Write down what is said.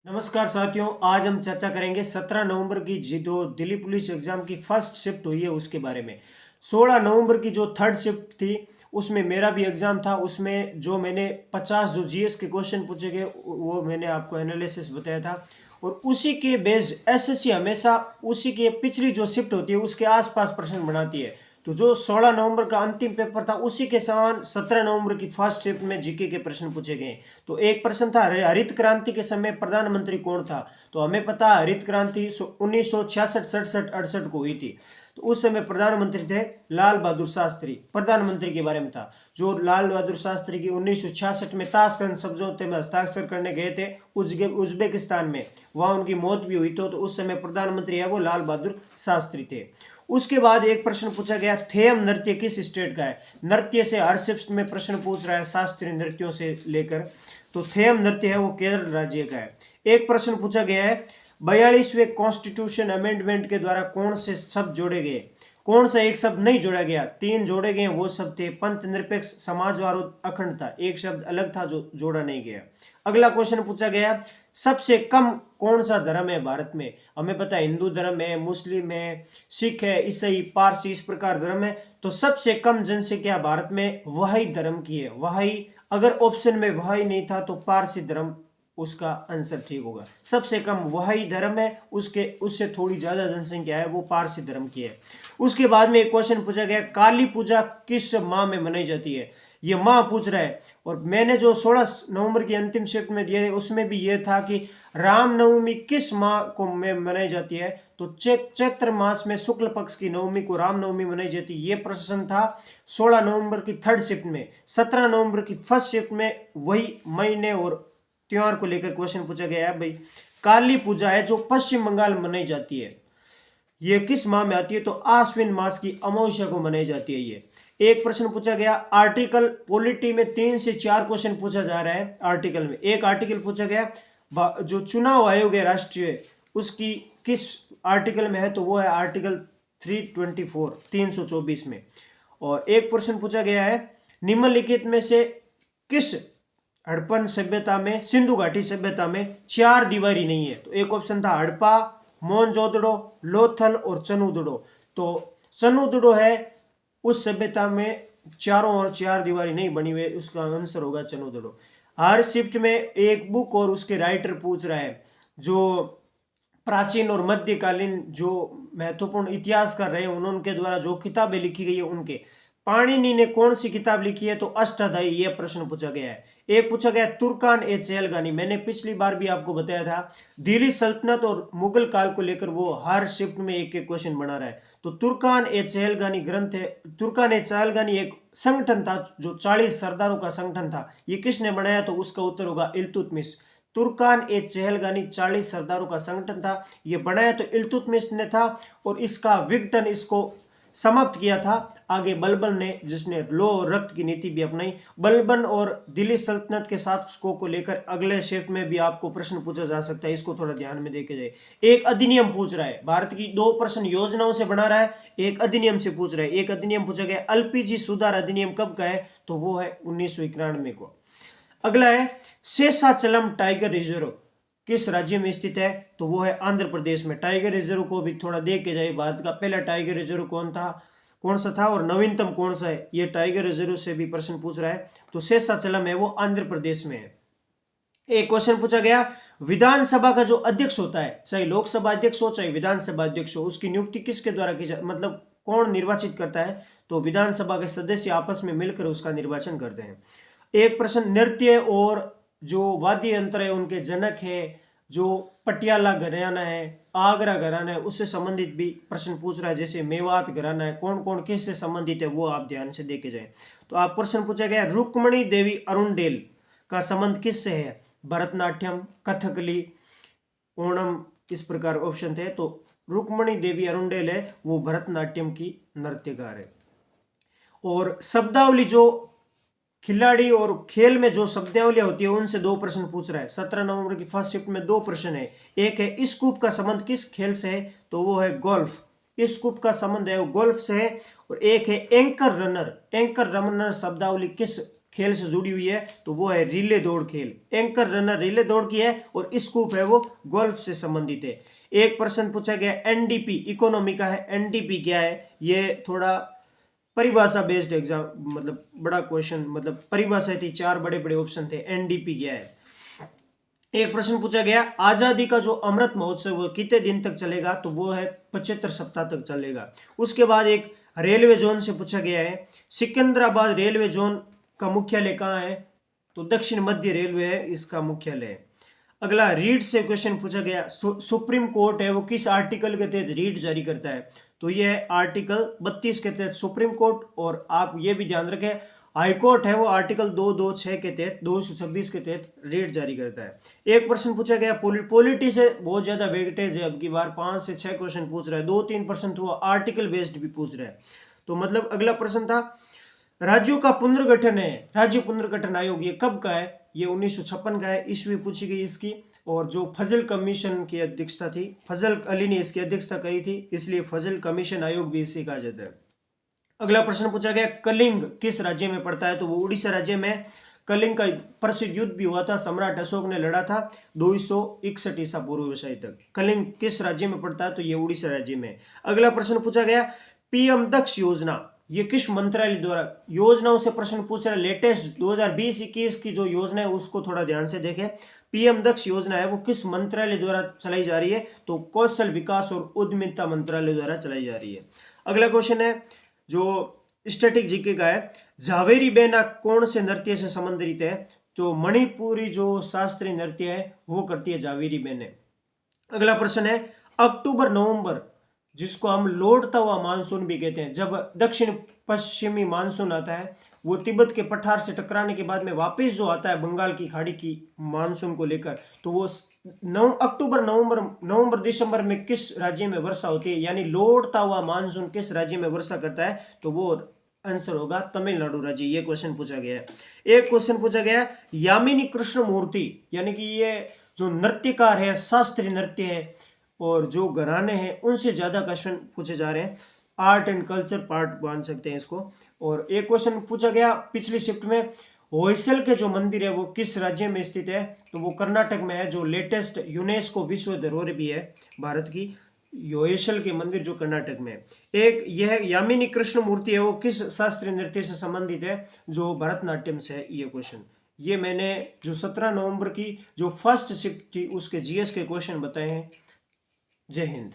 नमस्कार साथियों, आज हम चर्चा करेंगे 17 नवंबर की जो दिल्ली पुलिस एग्जाम की फर्स्ट शिफ्ट हुई है उसके बारे में। 16 नवंबर की जो थर्ड शिफ्ट थी उसमें मेरा भी एग्जाम था। उसमें जो मैंने 50 जो जीएस के क्वेश्चन पूछे गए वो मैंने आपको एनालिसिस बताया था। और उसी के बेस्ड एसएससी हमेशा उसी के पिछली जो शिफ्ट होती है उसके आसपास प्रश्न बनाती है। तो जो 16 नवंबर का अंतिम पेपर था उसी के समान 17 नवंबर की फर्स्ट शिफ्ट में जीके के प्रश्न पूछे गए। तो एक प्रश्न था, हरित क्रांति के समय प्रधानमंत्री कौन था। तो हमें पता है हरित क्रांति 1966 67 68 को हुई थी। तो उस समय प्रधानमंत्री थे लाल बहादुर शास्त्री। प्रधानमंत्री के बारे में था जो लाल बहादुर शास्त्री की 1966 में ताशकंद समझौते में हस्ताक्षर करने गए थे उज्बेकिस्तान में। वहां उनकी मौत भी हुई। तो उस समय प्रधानमंत्री है वो लाल बहादुर शास्त्री थे। उसके बाद एक प्रश्न पूछा गया, थेम नृत्य किस स्टेट का है। नृत्य से हर शिफ्ट में प्रश्न पूछ रहा है शास्त्रीय नृत्यों से लेकर। तो थेम नृत्य है वो केरल राज्य का है। एक प्रश्न पूछा गया है, 42वें कॉन्स्टिट्यूशन अमेंडमेंट के द्वारा कौन से शब्द जोड़े गए। कौन सा एक शब्द नहीं जोड़ा गया, 3 जोड़े गए। वो शब्द थे पंथ निरपेक्ष, समाजवाद और अखंडता। एक शब्द अलग था जो जोड़ा नहीं गया। अगला क्वेश्चन पूछा गया, सबसे कम कौन सा धर्म है भारत में। हमें पता है हिंदू धर्म है, मुस्लिम है, सिख है, ईसाई, पारसी, इस प्रकार धर्म है। तो सबसे कम जनसंख्या भारत में वही धर्म की है। वही, अगर ऑप्शन में वही नहीं था तो पारसी धर्म उसका आंसर ठीक होगा। सबसे कम वही धर्म है, उसके उससे थोड़ी ज्यादा जनसंख्या है वो पारसी धर्म की है। उसके बाद में एक क्वेश्चन पूछा गया, काली पूजा किस माह में मनाई जाती है। ये माह पूछ रहा है। और मैंने जो 16 नवंबर की अंतिम शिफ्ट में दिए उसमें भी ये था कि रामनवमी किस माह को में मनाई जाती है। तो चैत्र मास में शुक्ल पक्ष की नवमी को रामनवमी मनाई जाती है। ये प्रश्न था 16 नवंबर की थर्ड शिफ्ट में। 17 नवंबर की फर्स्ट शिफ्ट में वही महीने और त्योहार को लेकर क्वेश्चन पूछा गया है। भाई, काली पूजा है जो पश्चिम बंगाल में मनाई जाती है, ये किस माह में आती है। तो आश्विन मास की अमावस्या को मनाई जाती है ये। एक प्रश्न पूछा गया, आर्टिकल पॉलिटी में 3 से 4 क्वेश्चन पूछा जा रहा है आर्टिकल में। एक आर्टिकल पूछा गया, जो चुनाव आयोग है राष्ट्रीय, उसकी किस आर्टिकल में है। तो वो है आर्टिकल 324 324 में। और एक प्रश्न पूछा गया है, निम्नलिखित में से किस हड़प्पन सभ्यता में, सिंधु घाटी सभ्यता में 4 दीवारी नहीं है। तो एक ऑप्शन था हड़प्पा, मोहनजोदड़ो, लोथल और चनुदड़ो। तो चनुदड़ो है उस सभ्यता में चारों और 4 दीवारी नहीं बनी हुई, उसका आंसर होगा चनुदड़ो। हर शिफ्ट में एक बुक और उसके राइटर पूछ रहा है। जो प्राचीन और मध्यकालीन जो महत्वपूर्ण इतिहासकार रहे उनके द्वारा जो किताबें लिखी गई है उनके। पाणिनि ने कौन सी किताब लिखी है। तो अष्टाध्यायी, ये प्रश्न पूछा गया है। एक पूछा गया, तुर्कान ए चहलगानी। मैंने पिछली बार भी आपको बताया था दिल्ली सल्तनत और मुगल काल को लेकर वो हर शिफ्ट में एक एक क्वेश्चन बना रहा है। तो तुर्कान ए चहलगानी ग्रंथ है। तुर्कान ए चहलगानी एक संगठन था जो 40 सरदारों का संगठन था। ये किसने बनाया। तो उसका उत्तर होगा इल्तुतमिश। तुर्कान ए चहलगानी 40 सरदारों का संगठन था। ये बनाया तो इल्तुतमिश ने था। और इसका विघटन, इसको समाप्त किया था आगे बलबन ने, जिसने लो और रक्त की नीति भी अपनाई। बलबन और दिल्ली सल्तनत के शासकों को लेकर अगले शिफ्ट में भी आपको प्रश्न पूछा जा सकता है, इसको थोड़ा ध्यान में देखे जाए। एक अधिनियम पूछ रहा है, भारत की 2 प्रश्न योजनाओं से बना रहा है, एक अधिनियम से पूछ रहा है। एक अधिनियम पूछा गया, एलपीजी सुधार अधिनियम कब का है। तो वो है 1991 को। अगला है, शेषाचलम टाइगर रिजर्व किस राज्य में स्थित है। तो वो है आंध्र प्रदेश में। टाइगर रिजर्व को भी थोड़ा देख के जाए, भारत का पहला टाइगर रिजर्व कौन सा था और नवीनतम कौन सा है। ये टाइगर रिजर्व से भी प्रश्न पूछ रहा है। तो शेषाचलम है वो आंध्र प्रदेश में है। एक क्वेश्चन पूछा गया, विधानसभा का जो अध्यक्ष होता है, चाहे लोकसभा अध्यक्ष हो चाहे विधानसभा अध्यक्ष हो, उसकी नियुक्ति किसके द्वारा की जाए, मतलब कौन निर्वाचित करता है। तो विधानसभा के सदस्य आपस में मिलकर उसका निर्वाचन करते हैं। एक प्रश्न, नृत्य और जो वाद्य यंत्र है उनके जनक है, जो पटियाला घराना है, आगरा घराना है, उससे संबंधित भी प्रश्न पूछ रहा है। जैसे मेवात घराना है, कौन कौन किससे संबंधित है वो आप ध्यान से देखे जाए। तो आप प्रश्न पूछा गया, रुक्मणी देवी अरुणडेल का संबंध किससे है। भरतनाट्यम, कथकली, ओणम, इस प्रकार ऑप्शन थे। तो रुक्मणी देवी अरुणडेल है वो भरतनाट्यम की नृत्यकार है। और शब्दावली, जो खिलाड़ी और खेल में जो शब्दावलियां होती है उनसे 2 प्रश्न पूछ रहा है। 17 नवंबर की फर्स्ट शिफ्ट में 2 प्रश्न है। एक है, स्कूप का संबंध किस खेल से है। तो वो है गोल्फ। स्कूप का संबंध है वो गोल्फ से है। और एक है, एंकर रनर। एंकर रनर शब्दावली किस खेल से जुड़ी हुई है, तो वो है रिले दौड़ खेल। एंकर रनर रिले दौड़ की है और स्कूप है वो गोल्फ से संबंधित है। एक प्रश्न पूछा गया एनडीपी, इकोनॉमी का है। एनडीपी क्या है, ये थोड़ा परिभाषा बेस्ड एग्जाम, मतलब बड़ा क्वेश्चन, मतलब परिभाषा थी, 4 बड़े बड़े ऑप्शन थे। एनडीपी क्या है। एक प्रश्न पूछा गया आजादी का जो अमृत महोत्सव वो कितने दिन तक चलेगा, तो वो है 75 सप्ताह तक चलेगा। उसके बाद एक रेलवे जोन से पूछा गया है सिकंदराबाद रेलवे जोन का मुख्यालय कहाँ है, तो दक्षिण मध्य रेलवे है इसका मुख्यालय। अगला रीट से क्वेश्चन पूछा गया सुप्रीम कोर्ट है वो किस आर्टिकल के तहत रीट जारी करता है, तो ये है आर्टिकल 32 के तहत सुप्रीम कोर्ट। और आप ये भी ध्यान रखें हाई कोर्ट है वो आर्टिकल 226 के तहत 226 के तहत रीट जारी करता है। एक प्रश्न पूछा गया पॉलिटी से बहुत ज्यादा वेटेज है, अब की बार 5 से 6 क्वेश्चन पूछ रहा है, 2-3% तो वो आर्टिकल बेस्ड भी पूछ रहा है। तो मतलब अगला प्रश्न था राज्यों का पुनर्गठन है, राज्य पुनर्गठन आयोग ये कब का है, ये 1956 का है, ईस्वी पूछी गई इसकी। और जो फजल कमीशन की अध्यक्षता थी, फजल अली ने इसकी अध्यक्षता करी थी, इसलिए फजल कमीशन आयोग भी इसी कहा जाता है। अगला प्रश्न पूछा गया कलिंग किस राज्य में पड़ता है, तो वो उड़ीसा राज्य में। कलिंग का प्रसिद्ध युद्ध भी हुआ था, सम्राट अशोक ने लड़ा था 261 ईसा पूर्व ईसाई तक। कलिंग किस राज्य में पड़ता है, तो ये उड़ीसा राज्य में। अगला प्रश्न पूछा गया पीएम दक्ष योजना ये किस मंत्रालय द्वारा, योजनाओं से प्रश्न पूछ रहा है, लेटेस्ट 2020-21 की जो योजना है उसको थोड़ा ध्यान से देखें। पीएम दक्ष योजना है वो किस मंत्रालय द्वारा चलाई जा रही है, तो कौशल विकास और उद्यमिता मंत्रालय द्वारा चलाई जा रही है। अगला क्वेश्चन है जो स्टैटिक जीके का है झावेरी बेना कौन से नृत्य से संबंधित है, तो मणिपुरी जो शास्त्रीय नृत्य है वो करती है झावेरी बेने। अगला प्रश्न है अक्टूबर नवंबर जिसको हम लौटता हुआ मानसून भी कहते हैं, जब दक्षिण पश्चिमी मानसून आता है वो तिब्बत के पठार से टकराने के बाद में वापस जो आता है बंगाल की खाड़ी की मानसून को लेकर, तो वो अक्टूबर नवंबर दिसंबर में किस राज्य में वर्षा होती है, यानी लौटता हुआ मानसून किस राज्य में वर्षा करता है, तो वो आंसर होगा तमिलनाडु राज्य। ये क्वेश्चन पूछा गया है। एक क्वेश्चन पूछा गया यामिनी कृष्ण मूर्ति यानी कि ये जो नृत्यकार है, शास्त्रीय नृत्य है और जो घराने हैं उनसे ज्यादा क्वेश्चन पूछे जा रहे हैं, आर्ट एंड कल्चर पार्ट मान सकते हैं इसको। और एक क्वेश्चन पूछा गया पिछली शिफ्ट में होयसल के जो मंदिर है वो किस राज्य में स्थित है, तो वो कर्नाटक में है, जो लेटेस्ट यूनेस्को विश्व धरोहर भी है भारत की, होयसल के मंदिर जो कर्नाटक में है। एक यह यामिनी कृष्ण मूर्ति है वो किस शास्त्रीय नृत्य से संबंधित है, जो भरतनाट्यम से है। ये क्वेश्चन ये मैंने जो 17 नवंबर की जो फर्स्ट शिफ्ट थी उसके जीएस के क्वेश्चन बताए हैं। जय हिंद।